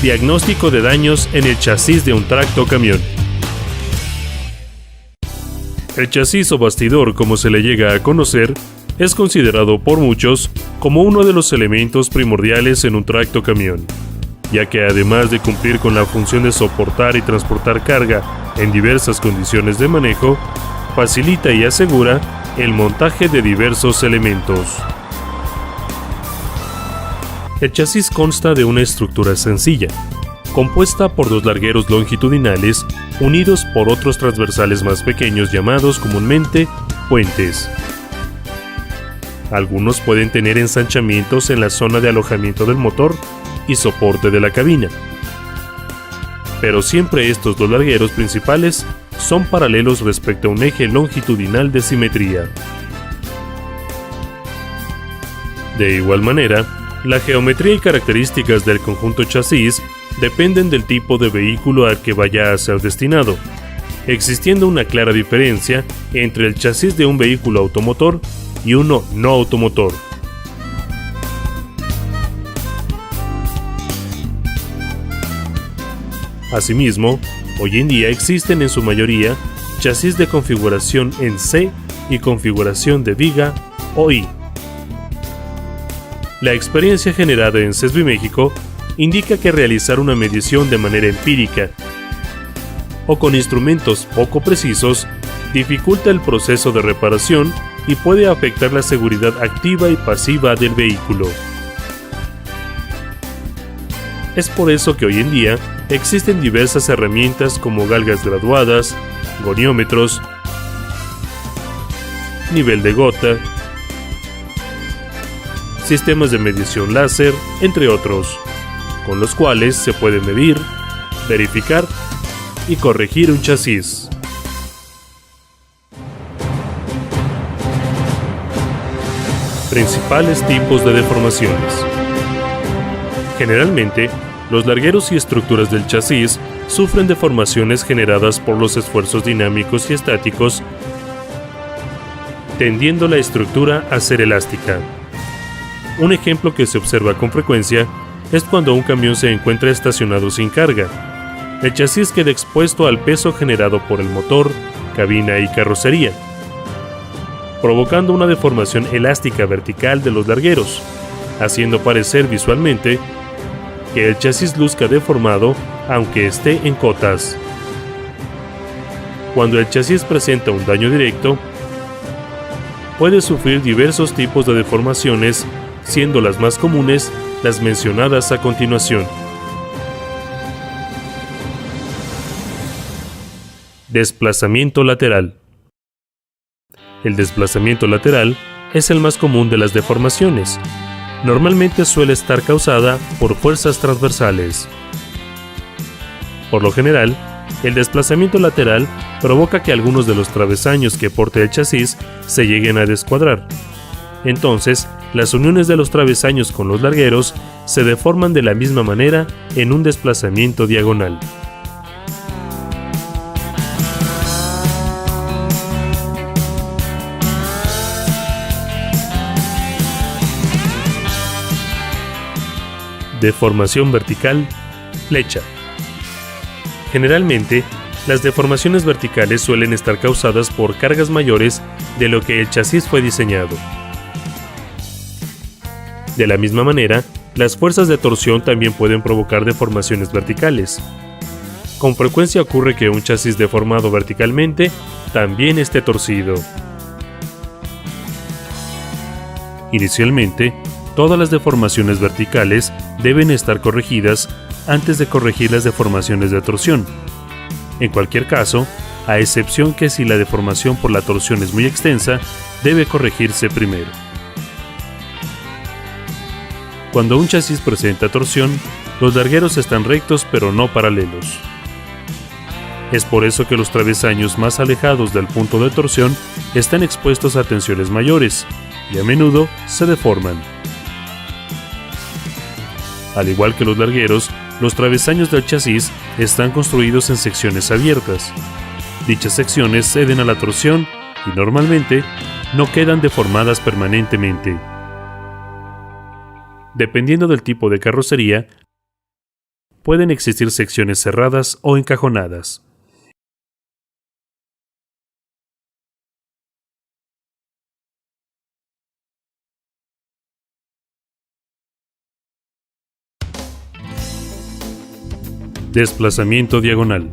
Diagnóstico de daños en el chasis de un tractocamión. El chasis o bastidor, como se le llega a conocer, es considerado por muchos como uno de los elementos primordiales en un tractocamión, ya que además de cumplir con la función de soportar y transportar carga en diversas condiciones de manejo, facilita y asegura el montaje de diversos elementos. El chasis consta de una estructura sencilla, compuesta por dos largueros longitudinales unidos por otros transversales más pequeños llamados comúnmente puentes. Algunos pueden tener ensanchamientos en la zona de alojamiento del motor y soporte de la cabina, pero siempre estos dos largueros principales son paralelos respecto a un eje longitudinal de simetría. De igual manera, la geometría y características del conjunto chasis dependen del tipo de vehículo al que vaya a ser destinado, existiendo una clara diferencia entre el chasis de un vehículo automotor y uno no automotor. Asimismo, hoy en día existen en su mayoría chasis de configuración en C y configuración de viga o I. La experiencia generada en CESBI México indica que realizar una medición de manera empírica o con instrumentos poco precisos dificulta el proceso de reparación y puede afectar la seguridad activa y pasiva del vehículo. Es por eso que hoy en día existen diversas herramientas como galgas graduadas, goniómetros, nivel de gota, sistemas de medición láser, entre otros, con los cuales se puede medir, verificar y corregir un chasis. Principales tipos de deformaciones. Generalmente, los largueros y estructuras del chasis sufren deformaciones generadas por los esfuerzos dinámicos y estáticos, tendiendo la estructura a ser elástica. Un ejemplo que se observa con frecuencia es cuando un camión se encuentra estacionado sin carga. El chasis queda expuesto al peso generado por el motor, cabina y carrocería, provocando una deformación elástica vertical de los largueros, haciendo parecer visualmente que el chasis luzca deformado aunque esté en cotas. Cuando el chasis presenta un daño directo, puede sufrir diversos tipos de deformaciones, siendo las más comunes las mencionadas a continuación. Desplazamiento lateral. El desplazamiento lateral es el más común de las deformaciones. Normalmente suele estar causada por fuerzas transversales. Por lo general, el desplazamiento lateral provoca que algunos de los travesaños que porte el chasis se lleguen a descuadrar. Entonces, las uniones de los travesaños con los largueros se deforman de la misma manera en un desplazamiento diagonal. Deformación vertical, flecha. Generalmente, las deformaciones verticales suelen estar causadas por cargas mayores de lo que el chasis fue diseñado. De la misma manera, las fuerzas de torsión también pueden provocar deformaciones verticales. Con frecuencia ocurre que un chasis deformado verticalmente también esté torcido. Inicialmente, todas las deformaciones verticales deben estar corregidas antes de corregir las deformaciones de torsión. En cualquier caso, a excepción que si la deformación por la torsión es muy extensa, debe corregirse primero. Cuando un chasis presenta torsión, los largueros están rectos pero no paralelos. Es por eso que los travesaños más alejados del punto de torsión están expuestos a tensiones mayores y a menudo se deforman. Al igual que los largueros, los travesaños del chasis están construidos en secciones abiertas. Dichas secciones ceden a la torsión y normalmente no quedan deformadas permanentemente. Dependiendo del tipo de carrocería, pueden existir secciones cerradas o encajonadas. Desplazamiento diagonal.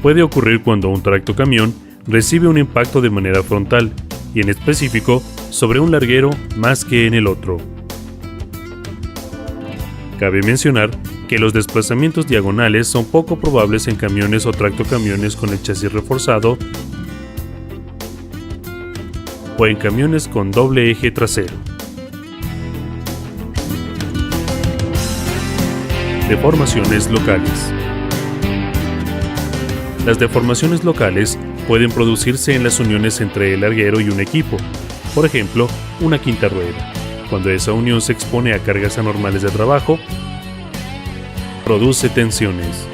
Puede ocurrir cuando un tractocamión recibe un impacto de manera frontal, y en específico sobre un larguero más que en el otro. Cabe mencionar que los desplazamientos diagonales son poco probables en camiones o tractocamiones con el chasis reforzado o en camiones con doble eje trasero. Deformaciones locales. Las deformaciones locales pueden producirse en las uniones entre el larguero y un equipo, por ejemplo, una quinta rueda. Cuando esa unión se expone a cargas anormales de trabajo, produce tensiones.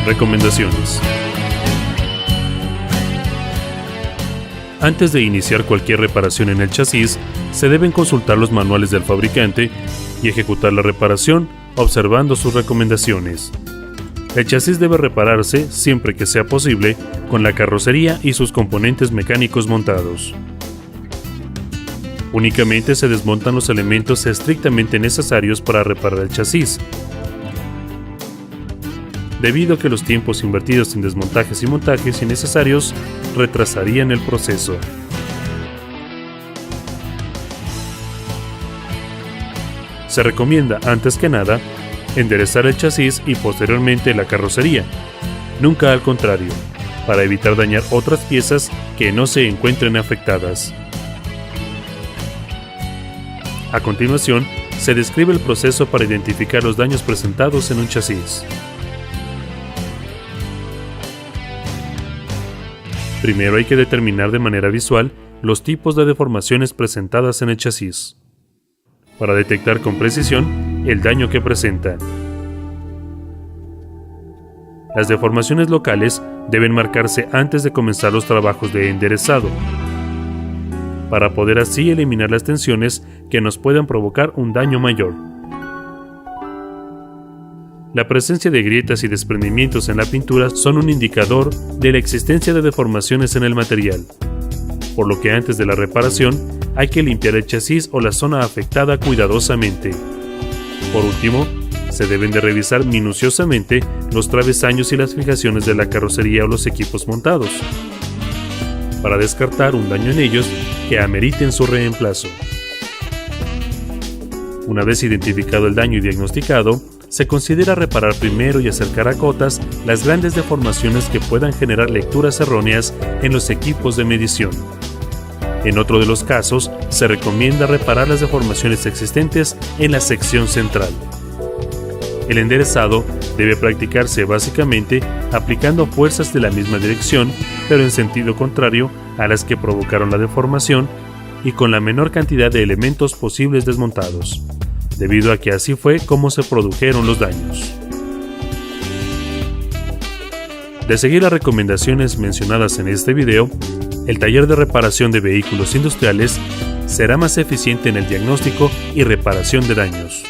Recomendaciones. Antes de iniciar cualquier reparación en el chasis, se deben consultar los manuales del fabricante y ejecutar la reparación observando sus recomendaciones. El chasis debe repararse siempre que sea posible con la carrocería y sus componentes mecánicos montados. Únicamente se desmontan los elementos estrictamente necesarios para reparar el chasis, debido a que los tiempos invertidos en desmontajes y montajes innecesarios retrasarían el proceso. Se recomienda, antes que nada, enderezar el chasis y posteriormente la carrocería, nunca al contrario, para evitar dañar otras piezas que no se encuentren afectadas. A continuación, se describe el proceso para identificar los daños presentados en un chasis. Primero hay que determinar de manera visual los tipos de deformaciones presentadas en el chasis, para detectar con precisión el daño que presenta. Las deformaciones locales deben marcarse antes de comenzar los trabajos de enderezado, para poder así eliminar las tensiones que nos puedan provocar un daño mayor. La presencia de grietas y desprendimientos en la pintura son un indicador de la existencia de deformaciones en el material, por lo que antes de la reparación hay que limpiar el chasis o la zona afectada cuidadosamente. Por último, se deben de revisar minuciosamente los travesaños y las fijaciones de la carrocería o los equipos montados, para descartar un daño en ellos que ameriten su reemplazo. Una vez identificado el daño y diagnosticado, se considera reparar primero y hacer caracotas las grandes deformaciones que puedan generar lecturas erróneas en los equipos de medición. En otro de los casos, se recomienda reparar las deformaciones existentes en la sección central. El enderezado debe practicarse básicamente aplicando fuerzas de la misma dirección, pero en sentido contrario a las que provocaron la deformación y con la menor cantidad de elementos posibles desmontados, debido a que así fue como se produjeron los daños. De seguir las recomendaciones mencionadas en este video, el taller de reparación de vehículos industriales será más eficiente en el diagnóstico y reparación de daños.